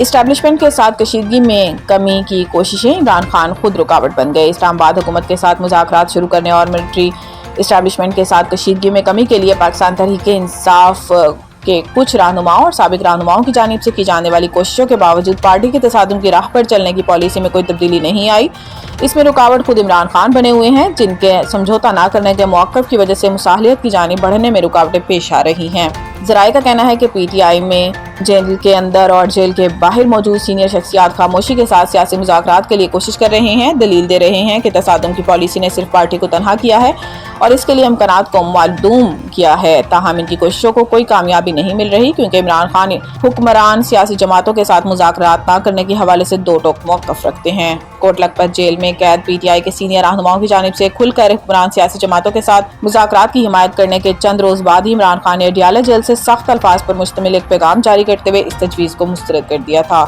Establishment کے ساتھ کشیدگی میں کمی کی کوششیں، عمران خان خود رکاوٹ بن گئے۔ اسلام آباد حکومت کے ساتھ مذاکرات شروع کرنے اور ملٹری اسٹیبلشمنٹ کے ساتھ کشیدگی میں کمی کے لیے پاکستان تحریک انصاف کے کچھ رہنماؤں اور سابق رہنماؤں کی جانب سے کی جانے والی کوششوں کے باوجود پارٹی کے تصادم کی راہ پر چلنے کی پالیسی میں کوئی تبدیلی نہیں آئی۔ اس میں رکاوٹ خود عمران خان بنے ہوئے ہیں، جن کے سمجھوتہ نہ کرنے کے موقف کی وجہ سے مصالحت کی جانب بڑھنے میں رکاوٹیں پیش آ رہی ہیں۔ ذرائع کا کہنا ہے کہ پی ٹی آئی میں جیل کے اندر اور جیل کے باہر موجود سینئر شخصیات خاموشی کے ساتھ سیاسی مذاکرات کے لیے کوشش کر رہے ہیں، دلیل دے رہے ہیں کہ تصادم کی پالیسی نے صرف پارٹی کو تنہا کیا ہے اور اس کے لیے امکانات کو معدوم کیا ہے۔ تاہم ان کی کوششوں کو کوئی کامیابی نہیں مل رہی، کیونکہ عمران خان حکمران سیاسی جماعتوں کے ساتھ مذاکرات نہ کرنے کے حوالے سے دو ٹوک موقف رکھتے ہیں۔ کوٹ لکھپت جیل میں قید پی ٹی آئی کے سینئر رہنماؤں کی جانب سے کھل کر حکمران سیاسی جماعتوں کے ساتھ مذاکرات کی حمایت کرنے کے چند روز بعد ہی عمران خان نے اڈیالہ جیل سے سخت الفاظ پر مشتمل ایک پیغام جاری کرتے ہوئے اس تجویز کو مسترد کر دیا تھا۔